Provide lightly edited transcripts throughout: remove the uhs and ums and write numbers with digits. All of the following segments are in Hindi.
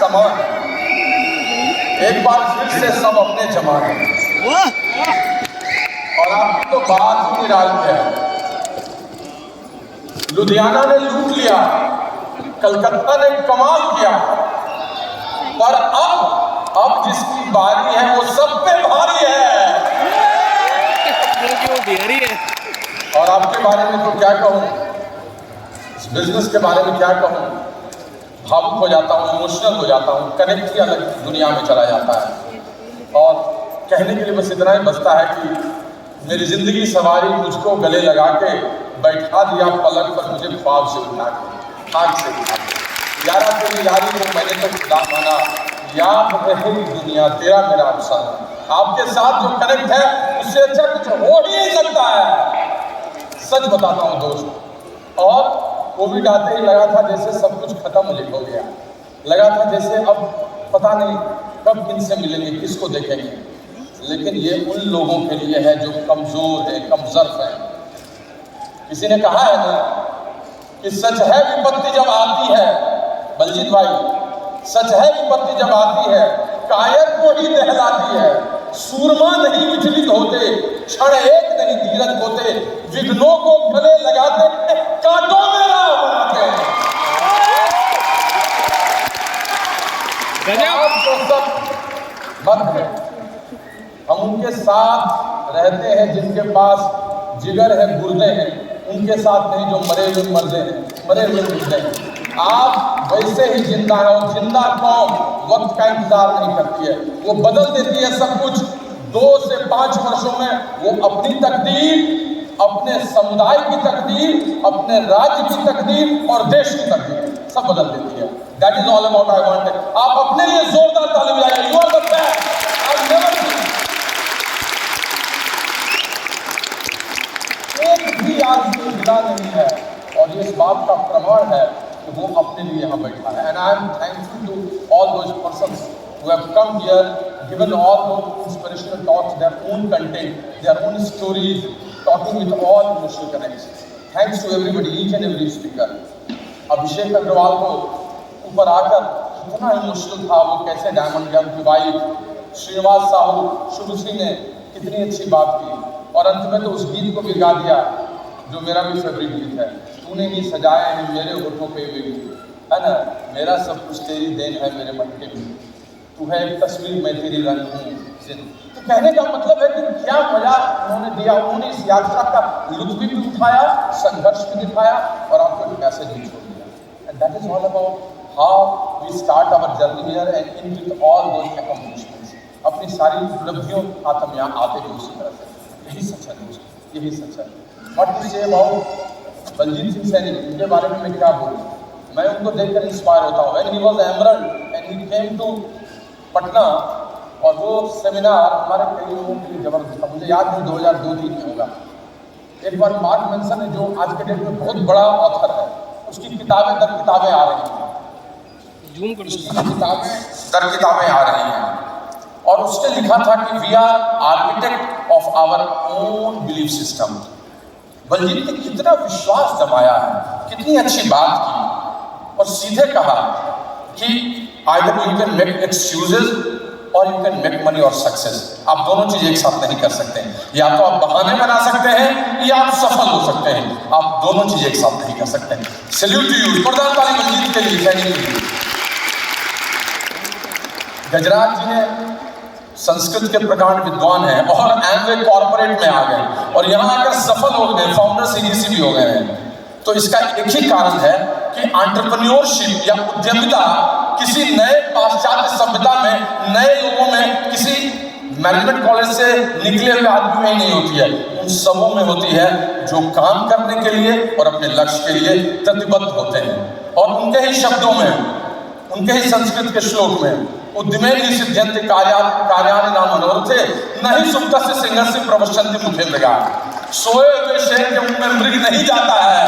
समान है। एक बार फिर से सब अपने जमाने और आपकी तो बात ही निराली है। लुधियाना ने लूट लिया, कलकत्ता ने कमाल किया, पर अब जिसकी बारी है वो सब पे भारी है। और आपके बारे में तो क्या कहूँ, इस बिजनेस के बारे में क्या कहूँ, भावुक हो जाता हूँ, इमोशनल हो जाता हूँ, कनेक्ट ही अलग दुनिया में चला जाता है। और कहने के लिए बस इतना ही बचता है कि मेरी जिंदगी सवारी मुझको गले लगा के बैठा दिया पलक पर मुझे ख्वाब से उठा के, खाक से उठा के। यारा तेरी यारी को मैंने तो खुदा माना, याद रहे दुनिया तेरा मेरा अफसाना। आपके साथ जो कनेक्ट है उससे अच्छा कुछ हो ही नहीं सकता है। सच बताता हूँ दोस्त, और कोविड आते ही लगा था जैसे सब कुछ खत्म हो गया। लगा था जैसे अब पता नहीं कब किनसे मिलेंगे, किसको देखेंगे। लेकिन ये उन लोगों के लिए है जो कमजोर है, कमजोर है। किसी ने कहा है ना कि सच है विपत्ति जब आती है, बलजीत भाई, सच है विपत्ति जब आती है कायर को ही दहलाती है। सूरमा नहीं विचलित होते, क्षण एक नहीं धीरज होते, विघ्नों को गले लगाते, कांटों में राह बनाते हैं। तो सब मत है, हम उनके साथ रहते हैं जिनके पास जिगर है, गुर्दे हैं, उनके साथ नहीं जो मरे हुए मर्दे हैं, मरे हुए मुर्दे हैं। आप वैसे ही जिंदा है, और जिंदा कौम वक्त का इंतजार नहीं करती है, वो बदल देती है सब कुछ। 2 से 5 वर्षों में वो अपनी तकदीर, अपने समुदाय की तकदीर, अपने राज्य की तकदीर और देश की तकदीर सब बदल देती है। That is all about I want. आप अपने लिए जोरदार ताली बजाइए। You are the best I never seen. एक भी आदमी मिला नहीं है, और ये इस बात का प्रमाण है कि वो अपने लिए यहाँ बैठा है। And I am thankful to all those persons who have come here, given all those inspirational talks, their own content, their own stories, talking with all emotional connections. Thanks to everybody, each and every speaker. अभिषेक अग्रवाल को ऊपर आकर कितना इमोशनल था, वो कैसे डायमंड गया, उनकी वाइफ श्रीनिवास साहू शुभश्री ने कितनी अच्छी बात की, और अंत में तो उस गीत को भी गा दिया जो मेरा भी फेवरेट गीत है, तूने ही सजाया है मेरे होठों पे भी, है ना, मेरा सब कुछ तेरी देन है मेरे मन के भी, तू है एक तस्वीर मैं तेरी रंग हूँ। तो कहने का मतलब है कि क्या मजा उन्होंने दिया। उन्होंने इस यात्रा का लुत्फ भी उठाया, संघर्ष भी दिखाया, और आपको एक मैसेज भी छोड़ दिया। And that is all about how we start our journey here and in with all those accomplishments. अपनी सारी उपलब्धियों के साथ हम यहाँ आते हैं उसी तरह से। यही सच है दोस्त, यही सच है। What to say about Baljeet Singh Saini, उनके बारे में मैं क्या बोलूँ। मैं उनको देखकर इंस्पायर होता हूँ। When he was emerald and he came to Patna, और वो सेमिनार हमारे कई लोगों के लिए जबरदस्त था। मुझे याद नहीं 2002-03 में होगा। एक बार मार्क मेंसन है जो आज के डेट में बहुत बड़ा ऑथर है, उसकी किताबें दर किताबें आ रही हैं, किताबें आ रही हैं, और उसने लिखा था कि we are architect of our own belief system. Baljeet ने कितना विश्वास जमाया है, कितनी अच्छी बात की, और सीधे कहा कि either you can make excuses or you can make money or success. आप दोनों चीज एक साथ नहीं कर सकते हैं। या तो आप बहाने बना सकते हैं या आप सफल हो सकते हैं, आप दोनों चीज एक साथ नहीं कर सकते हैं। सैल्यूट टू यू, जोरदार ताली बलजीत के लिए, थैंक यू। गजराज जी ने संस्कृत के प्रकांड विद्वान हैं और एमवे कॉर्पोरेट में आ गए, और यहाँ आकर सफल हो गए, फाउंडर सीडीसी भी हो गए हैं। तो इसका एक ही कारण है कि एंटरप्रेन्योरशिप या उद्यमिता किसी नए पाश्चात्य सभ्यता में, नए लोगों में, किसी मैनेजमेंट कॉलेज से निकले हुए आदमी में नहीं होती है, उन सबों में होती है जो काम करने के लिए और अपने लक्ष्य के लिए प्रतिबद्ध होते हैं। और उनके ही शब्दों में, उनके ही संस्कृत के श्लोक में, उद्यमे निषिध्यन्ते कार्याणि न मनोरथे न हि सुप्तस्य सिंहस्य प्रवशन्ति मुखे मृगा। सोए हुए शेर के मुंह में मृग नहीं जाता है,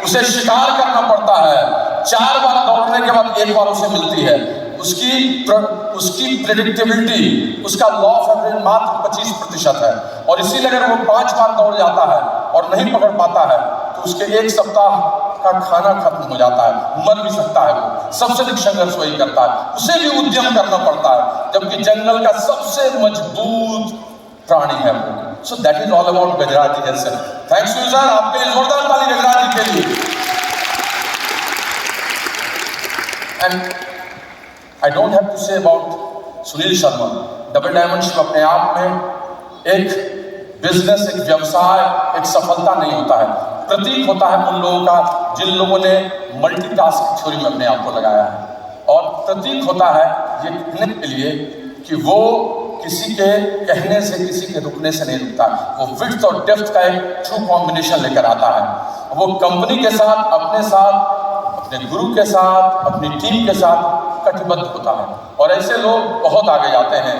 उसे शिकार करना पड़ता है। 4 बार दौड़ने के बाद 1 बार उसे मिलती है। उसकी प्रेडिक्टेबिलिटी, उसका लॉ ऑफ एवरेज मात्र 25% है, और इसीलिए अगर वो 5 बार दौड़ जाता है और नहीं पकड़ पाता है तो उसके 1 सप्ताह का खाना खत्म हो जाता है, मर भी सकता है वो, सबसे अधिक संघर्ष वही करता है, उसे भी उद्यम करना पड़ता है, जबकि जंगल का सबसे मजबूत प्राणी है वो। So that is all about Gajraj ji जैसे। थैंक्स यू सर, आपके लिए जोरदार ताली गजराज जी के लिए। And I don't have to say about Sunil Sharma. Double diamondship अपने आप में एक बिजनेस, एक व्यवसाय, एक सफलता नहीं होता है, प्रतीक होता है उन लोगों का जिन लोगों ने मल्टीटास्क थ्योरी में अपने आप को लगाया है, और प्रतीक होता है ये कहने के लिए कि वो किसी के कहने से, किसी के रुकने से नहीं रुकता, वो विड्थ और डेप्थ का एक ट्रू कॉम्बिनेशन लेकर आता है। वो कंपनी के साथ, अपने साथ, अपने गुरु के साथ, अपनी टीम के साथ कटिबद्ध होता है, और ऐसे लोग बहुत आगे जाते हैं।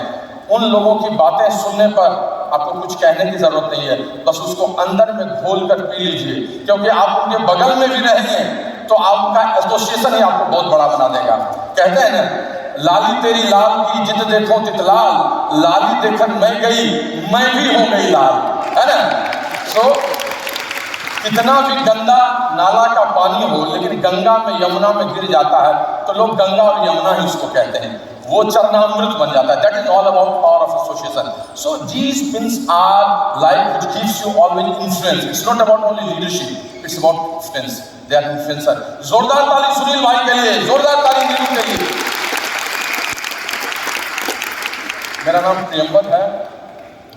उन लोगों की बातें सुनने पर आपको कुछ कहने की जरूरत नहीं है, बस उसको अंदर में घोल कर पी लीजिए, क्योंकि आप उनके बगल में भी रहेंगे तो आपका एसोसिएशन ही आपको बहुत बड़ा बना देगा। कहते हैं ना, लाली तेरी लाल की जिद देखो तितलाल, लाली देखकर मैं गई, मैं भी हो गई लाल, है ना। तो कितना भी गंदा नाला का पानी हो, लेकिन गंगा में, यमुना में गिर जाता है तो लोग गंगा और यमुना ही उसको कहते हैं, वो चरणामृत बन जाता है। That is all about power of association. So these things are like which gives you always influence. It's not about only leadership, it's about influence. They are influencer. जोरदार ताली सुनील भाई के लिए, जोरदार ताली नीलू के लिए। मेरा नाम प्रियंवद है,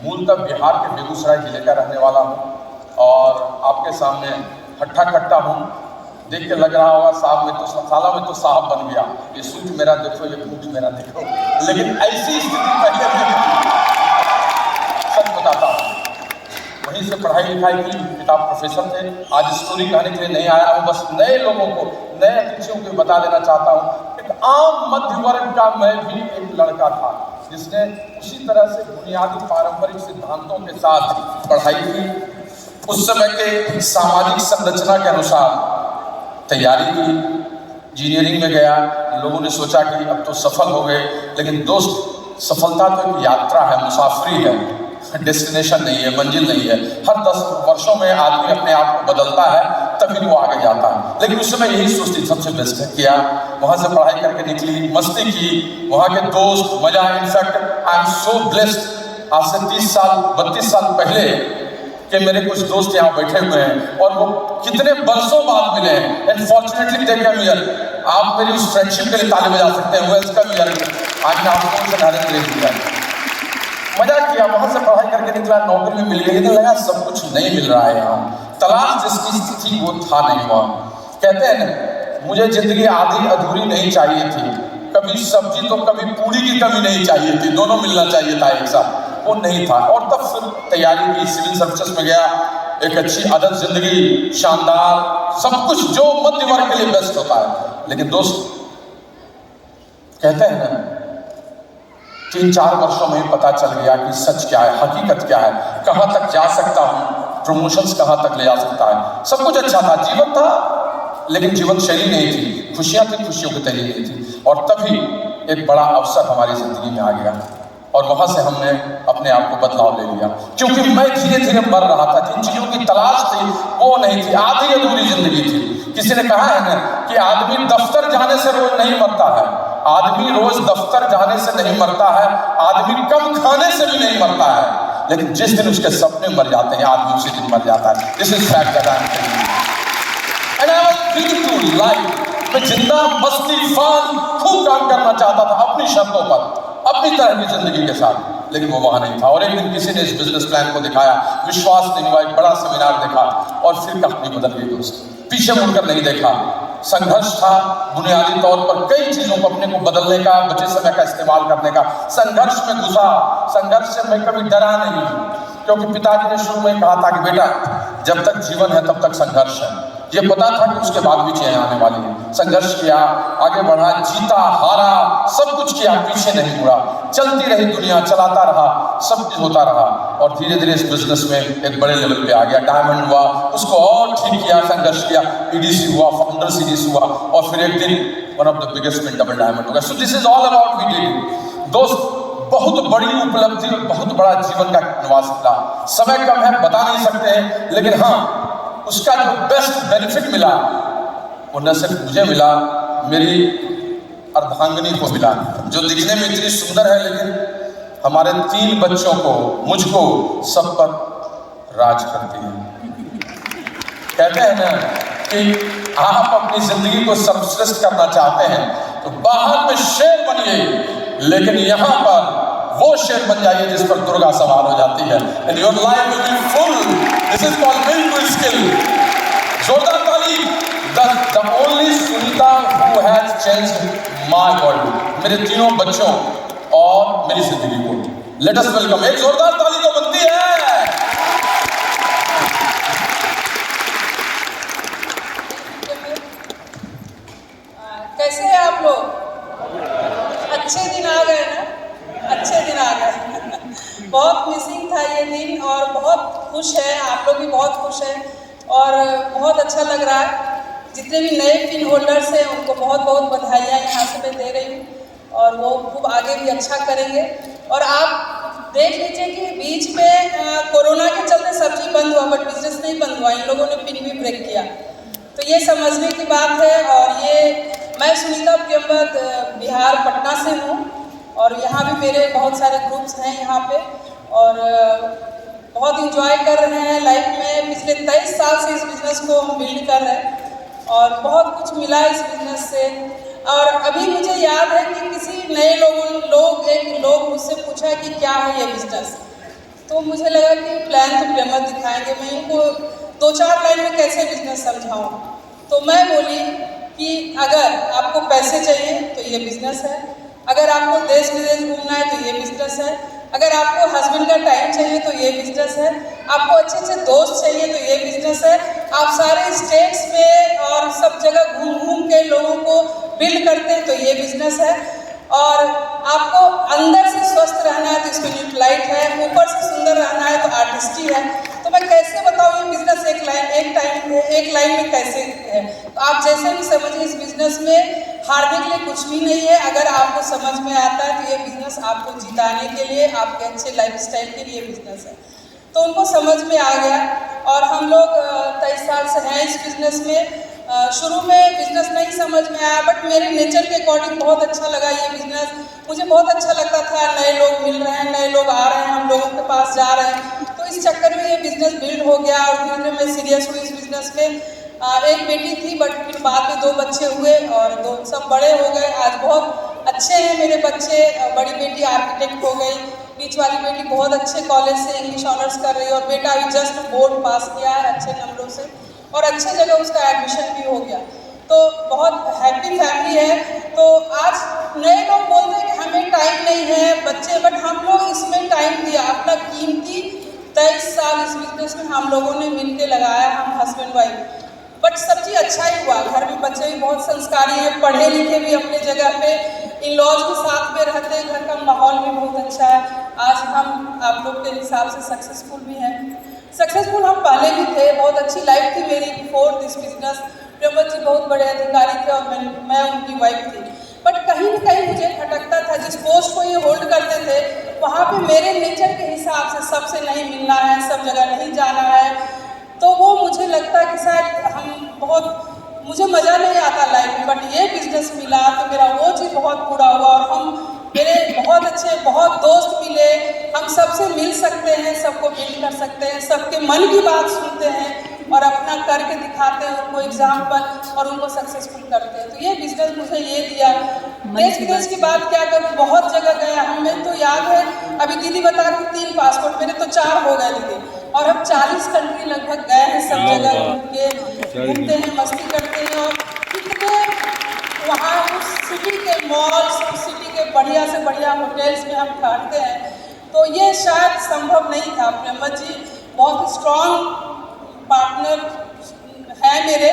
मूलतः बिहार के बेगूसराय जिले का रहने वाला हूँ, और आपके सामने हट्टा कट्टा हूँ। देख के लग रहा होगा साहब में तो, साला में तो साहब बन गया, ये सूट मेरा देखो, ये बूट मेरा देखो, लेकिन ऐसी स्थिति पहले नहीं थी, सच बताता हूँ। वहीं से पढ़ाई लिखाई की, किताब प्रोफेसर थे। आज स्टोरी कहने के लिए नहीं आया हूँ, बस नए लोगों को, नए अतिथियों को बता देना चाहता हूँ। एक आम मध्य वर्ग का मैं भी एक लड़का था जिसने उसी तरह से बुनियादी पारंपरिक सिद्धांतों के साथ पढ़ाई की, उस समय के सामाजिक संरचना के अनुसार तैयारी की, इंजीनियरिंग में गया। लोगों ने सोचा कि अब तो सफल हो गए, लेकिन दोस्त सफलता तो एक यात्रा है, मुसाफरी है, डेस्टिनेशन नहीं है, मंजिल नहीं है। हर 10 वर्षों में आदमी अपने आप को बदलता है, तभी वो आगे जाता है। लेकिन उस समय यही सोचती सबसे बेस्ट है किया, वहाँ से पढ़ाई करके निकली, मस्ती की, वहाँ के दोस्त, मजा। In fact I am so blessed, आज से 30 साल 32 साल पहले कि मेरे कुछ दोस्त यहाँ बैठे हुए हैं और वो कितने बरसों बाद मिले हैं। And fortunately they came here. आप मेरी उस फ्रेंडशिप के लिए ताली बजा सकते हैं, वेलकम हियर। आज मैं आपको उनसे डायरेक्ट ले दिया, मजा किया, वहाँ से पढ़ाई करके निकला, नौकरी में मिल गई, लेकिन लगा सब कुछ नहीं मिल रहा है यहाँ, तलाश जिसकी थी वो था नहीं वहाँ। कहते हैं ना, मुझे जिंदगी आधी अधूरी नहीं चाहिए थी, कभी सब्जी तो कभी पूरी की कमी नहीं चाहिए थी, दोनों मिलना चाहिए था एक साथ, वो नहीं था। और तब फिर तैयारी की, सिविल सर्विसेज में गया, एक अच्छी आदत जिंदगी, शानदार सब कुछ जो मध्य वर्ग के लिए बेस्ट होता है। लेकिन दोस्त कहते हैं ना, 3-4 वर्षों में पता चल गया कि सच क्या है, हकीकत क्या है, कहाँ तक जा सकता हूँ, प्रमोशंस कहाँ तक ले जा सकता है। सब कुछ अच्छा था, जीवन था, लेकिन जीवन शैली नहीं थी, खुशियाँ थी, खुशियों की तैयारी नहीं थी। और तभी एक बड़ा अवसर हमारी जिंदगी में आ गया, और वहाँ से हमने अपने आप को बदलाव ले लिया, क्योंकि मैं धीरे धीरे मर रहा था। जिन चीज़ों की तलाश थी वो नहीं थी, आधी अधूरी जिंदगी थी। किसी ने कहा है ना कि आदमी दफ्तर जाने से रोज नहीं मरता है, आदमी रोज दफ्तर जाने से नहीं मरता है, आदमी कम खाने से भी नहीं मरता है, लेकिन जिस दिन उसके सपने मर जाते हैं आदमी उसी दिन मर जाता है। This is fact that I am telling you. And I was feeling to life. मैं जिंदा मस्ती फान खूब काम करना चाहता था अपनी शर्तों पर, अपनी तरह की जिंदगी के साथ, लेकिन वो वहां नहीं था। और एक दिन किसी ने इस बिजनेस प्लान को दिखाया, विश्वास नहीं हुआ, एक बड़ा सेमिनार देखा और फिर कहानी बदल गई दोस्त। पीछे मुड़कर नहीं देखा, संघर्ष था बुनियादी तौर पर, कई चीजों को अपने को बदलने का, बचे समय का इस्तेमाल करने का। संघर्ष में घुसा, संघर्ष से मैं कभी डरा नहीं, क्योंकि पिताजी ने शुरू में कहा था कि बेटा जब तक जीवन है तब तक संघर्ष है। ये पता था कि उसके बाद भी चीजें आने वाली है। संघर्ष किया, आगे बढ़ा, जीता, हारा, सब कुछ किया, पीछे नहीं मुड़ा, चलती रही दुनिया, चलाता रहा, सब कुछ होता रहा। और धीरे धीरे इस बिजनेस में एक बड़े लेवल पे आ गया, डायमंड हुआ, उसको और ठीक किया, संघर्ष किया, ईडीसी हुआ, फाउंडर सीरीज हुआ, और फिर एक दिन वन ऑफ द बिगेस्ट में डबल डायमंड हो गया। So this is all about we did. दोस्त, बहुत बड़ी उपलब्धि और बहुत बड़ा जीवन का निवास था। समय कम है, बता नहीं सकते हैं, लेकिन हाँ उसका जो बेस्ट बेनिफिट मिला वो न सिर्फ मुझे मिला, मेरी अर्धांगिनी को मिला, जो दिखने में इतनी सुंदर है, लेकिन हमारे 3 बच्चों को, मुझको, सब पर राज करती है। कहते हैं ना कि आप अपनी जिंदगी को सर्वश्रेष्ठ करना चाहते हैं तो बाहर में शेर बनिए, लेकिन यहाँ पर वो शेर बन जाइए जिस पर दुर्गा सवार हो जाती है। And your life will be full. This is called miracle skill. जोरदार ताली। The only Sunita who has changed my world, मेरे 3 बच्चों और मेरी जिंदगी को। Let us welcome, एक जोरदार ताली तो बनती है। कैसे हैं आप लोग? अच्छे दिन आ गए ना, अच्छे दिन आ गए। बहुत मिसिंग था ये दिन और बहुत खुश है, आप लोग भी बहुत खुश हैं और बहुत अच्छा लग रहा है। जितने भी नए पिन होल्डर्स हैं उनको बहुत बहुत बधाइयाँ यहाँ से मैं दे रही हूँ और वो खूब आगे भी अच्छा करेंगे। और आप देख लीजिए कि बीच में कोरोना के चलते सब चीज़ बंद हुआ बट बिजनेस नहीं बंद हुआ, इन लोगों ने पिन भी ब्रेक किया, तो ये समझने की बात है। और ये मैं सुनीता प्रियंवद बिहार पटना से हूँ और यहाँ भी मेरे बहुत सारे ग्रुप्स हैं यहाँ पे और बहुत इंजॉय कर रहे हैं लाइफ में। पिछले 23 साल से इस बिज़नेस को हम बिल्ड कर रहे हैं और बहुत कुछ मिला इस बिज़नेस से। और अभी मुझे याद है कि किसी नए लोग मुझसे पूछा कि क्या है ये बिज़नेस, तो मुझे लगा कि प्लान तो प्रियंवद दिखाएंगे, मैं इनको 2-4 लाइन में कैसे बिज़नेस समझाऊँ। तो मैं बोली कि अगर आपको पैसे चाहिए तो ये बिज़नेस है, अगर आपको देश विदेश घूमना है तो ये बिज़नेस है, अगर आपको हस्बैंड का टाइम चाहिए तो ये बिज़नेस है, आपको अच्छे अच्छे दोस्त चाहिए तो ये बिज़नेस है, आप सारे स्टेट्स में और सब जगह घूम घूम के लोगों को बिल्ड करते हैं तो ये बिज़नेस है, और आपको अंदर से स्वस्थ रहना है तो इसमें न्यूट्रलाइट है, ऊपर से सुंदर रहना है तो आर्टिस्टी है। तो मैं कैसे बताऊँ ये बिज़नेस एक लाइन में कैसे है। तो आप जैसे भी समझिए इस बिज़नेस में हारने के लिए कुछ भी नहीं है। अगर आपको समझ में आता है तो ये बिज़नेस आपको जिताने के लिए, आपके अच्छे लाइफस्टाइल के लिए बिज़नेस है। तो उनको समझ में आ गया और हम लोग 23 साल से हैं इस बिज़नेस में। शुरू में बिज़नेस नहीं समझ में आया बट मेरे नेचर के अकॉर्डिंग बहुत अच्छा लगा ये बिज़नेस। मुझे बहुत अच्छा लगता था, नए लोग मिल रहे हैं, नए लोग आ रहे हैं, हम लोगों के पास जा रहे हैं, तो इस चक्कर में ये बिज़नेस बिल्ड हो गया और धीरे धीरे मैं सीरियस हुई इस बिज़नेस में। एक बेटी थी बट फिर बाद में 2 बच्चे हुए और 2 सब बड़े हो गए। आज बहुत अच्छे हैं मेरे बच्चे। बड़ी बेटी आर्किटेक्ट हो गई, बीच वाली बेटी बहुत अच्छे कॉलेज से इंग्लिश ऑनर्स कर रही है और बेटा अभी जस्ट बोर्ड पास किया है अच्छे नंबरों से और अच्छे जगह उसका एडमिशन भी हो गया। तो बहुत हैप्पी फैमिली है। तो आज नए लोग बोलते हैं कि हमें टाइम नहीं है बच्चे, बट हम लोग इसमें टाइम दिया, अपना कीमती 23 साल इस बिज़नेस में हम लोगों ने मिल के लगाया, हम हस्बैंड वाइफ। बट सब चीज़ अच्छा ही हुआ, घर में बच्चे भी बहुत संस्कारी हैं, पढ़े लिखे भी अपने जगह पे, इन लॉज के साथ में रहते हैं, घर का माहौल भी बहुत अच्छा है। आज हम आप लोग के हिसाब से सक्सेसफुल भी हैं। सक्सेसफुल हम पहले भी थे, बहुत अच्छी लाइफ थी मेरी बिफोर दिस बिजनेस। प्रियंवद जी बहुत बड़े अधिकारी थे और मैं उनकी वाइफ थी, बट कहीं ना कहीं मुझे खटकता था। जिस पोस्ट को ये होल्ड करते थे वहाँ पे मेरे नेचर के हिसाब से सबसे नहीं मिलना है, सब जगह नहीं जाना है, तो वो मुझे लगता है कि शायद मुझे मज़ा नहीं आता लाइफ में। बट ये बिज़नेस मिला तो मेरा वो चीज़ बहुत पूरा हुआ और मेरे बहुत अच्छे बहुत दोस्त मिले, हम सबसे मिल सकते हैं, सबको बिल्ड कर सकते हैं, सबके मन की बात सुनते हैं और अपना करके दिखाते हैं उनको एग्जाम्पल और उनको सक्सेसफुल करते हैं। तो ये बिज़नेस मुझे ये दिया। देश विदेश की बात क्या करूँ, बहुत जगह गया हमें तो याद है, अभी दीदी बता रही 3 पासपोर्ट, मेरे तो 4 हो गए दीदी, और हम 40 कंट्री लगभग गए हैं, सब जगह घूमते हैं, मस्ती करते हैं और कितने वहाँ उस सिटी के मॉल्स, उस सिटी के बढ़िया से बढ़िया होटल्स में हम ठहरते हैं। तो ये शायद संभव नहीं था। प्रियंवद जी बहुत स्ट्रॉन्ग पार्टनर है मेरे,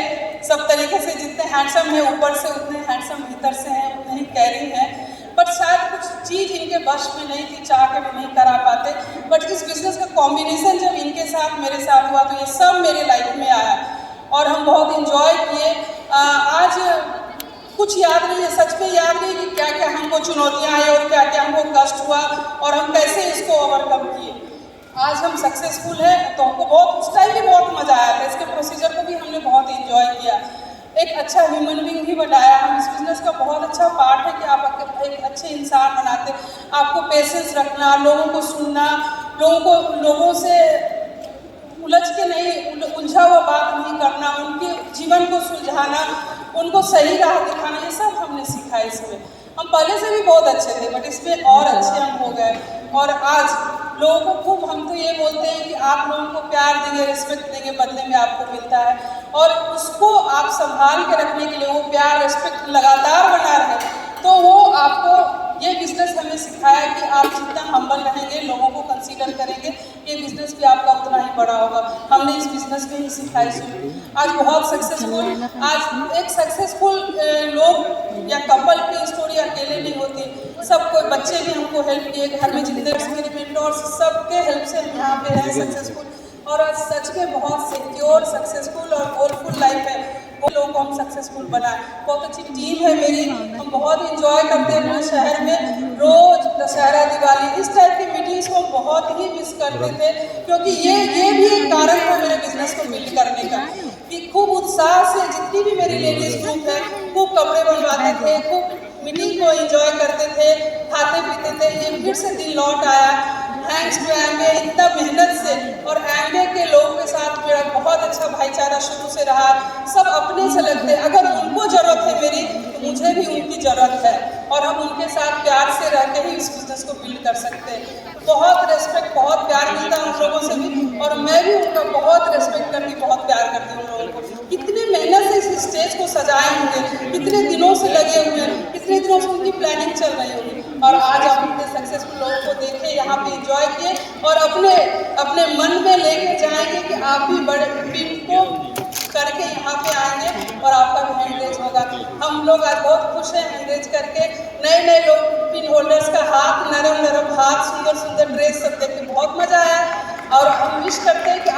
सब तरीके से जितने हैंडसम हैं ऊपर से उतने हैंडसम भीतर से हैं, उतने ही कैरिंग हैं, बट शायद कुछ चीज़ इनके वश में नहीं थी, चाह के भी नहीं करा पाते। बट इस बिज़नेस का कॉम्बिनेशन जब इनके साथ मेरे साथ हुआ तो ये सब मेरे लाइफ में आया और हम बहुत इंजॉय किए। आज कुछ याद नहीं है, सच में याद नहीं कि क्या क्या हमको चुनौतियाँ आई और क्या क्या हमको कष्ट हुआ और हम कैसे इसको ओवरकम किए। आज हम सक्सेसफुल हैं तो हमको बहुत उस टाइम भी बहुत मज़ा आया था, इसके प्रोसीजर को भी हमने बहुत इंजॉय किया। एक अच्छा ह्यूमन बीइंग भी बनाया। हम इस बिज़नेस का बहुत अच्छा पार्ट है कि आप एक अच्छे इंसान बनाते। आपको पेशेंस रखना, लोगों को सुनना, लोगों से उलझ के नहीं, उलझा हुआ बात नहीं करना, उनके जीवन को सुलझाना, उनको सही राह दिखाना, ये सब हमने सीखा है इसमें। हम पहले से भी बहुत अच्छे थे बट इसमें और अच्छे हम हो गए। और आज लोगों को खूब, हम तो ये बोलते हैं कि आप लोगों को प्यार देंगे, रिस्पेक्ट देंगे, बदले में आपको मिलता है। और उसको आप संभाल के रखने के लिए, वो प्यार रिस्पेक्ट लगातार बना रहे, तो वो आपको ये बिज़नेस हमें सिखाया कि आप जितना हम्बल रहेंगे, लोगों को कंसीडर करेंगे, ये बिज़नेस भी आपका उतना ही बड़ा होगा। हमने इस बिज़नेस में ही सिखाई सुनी। आज बहुत सक्सेसफुल, आज एक सक्सेसफुल लोग या कपल की स्टोरी अकेले नहीं होती। सब कोई, बच्चे भी हमको हेल्प किए, घर में जितने मेरे मेंटोर्स, सबके हेल्प से हम यहाँ पे हैं सक्सेसफुल। और आज सच में बहुत सिक्योर, सक्सेसफुल और गोलफुल लाइफ है। वो लोगों को हम सक्सेसफुल बनाए। बहुत अच्छी टीम है मेरी, हम बहुत इंजॉय करते हैं अपने शहर में। रोज दशहरा, दिवाली, इस टाइप की मीटिंग्स को हम बहुत ही मिस करते थे, क्योंकि ये भी एक कारण था मेरे बिजनेस को बिल्ड करने का कि खूब उत्साह से जितनी भी मेरी लेडीज ग्रुप है, खूब कपड़े बनवाते थे, खूब मीटिंग को एंजॉय करते थे, खाते पीते थे। ये फिर से दिन लौट आया थैंक्स टू एमबे, इतना मेहनत से। और एमबे के लोगों के साथ मेरा बहुत अच्छा भाईचारा शुरू से रहा। सब अपने से लगते, अगर उनको ज़रूरत है मेरी, तो मुझे भी उनकी ज़रूरत है, और हम उनके साथ प्यार से रह के ही इस बिज़नेस को बिल्ड कर सकते हैं। बहुत रिस्पेक्ट, बहुत प्यार मिलता है उन लोगों से भी, और मैं भी उनका बहुत रिस्पेक्ट करती, बहुत प्यार करती हूँ उन लोगों को। कितने मेहनत से इस स्टेज को सजाए होंगे, कितने दिनों से लगे हुए हैं, कितने दिनों से उनकी प्लानिंग चल रही होगी, और आज आप इतने सक्सेसफुल लोगों को देखे, यहाँ पे एंजॉय किए, और अपने मन में लेके जाएंगे कि आप भी बड़े टीम को करके यहाँ पे आएंगे और आपका भी हैंड रेज होगा। हम लोग आज बहुत खुश हैं हैंड रेज करके। नए लोग, पिन होल्डर्स का हाथ, नरम हाथ, सुंदर ड्रेस सब देख के बहुत मजा आया। और हम विश करते हैं कि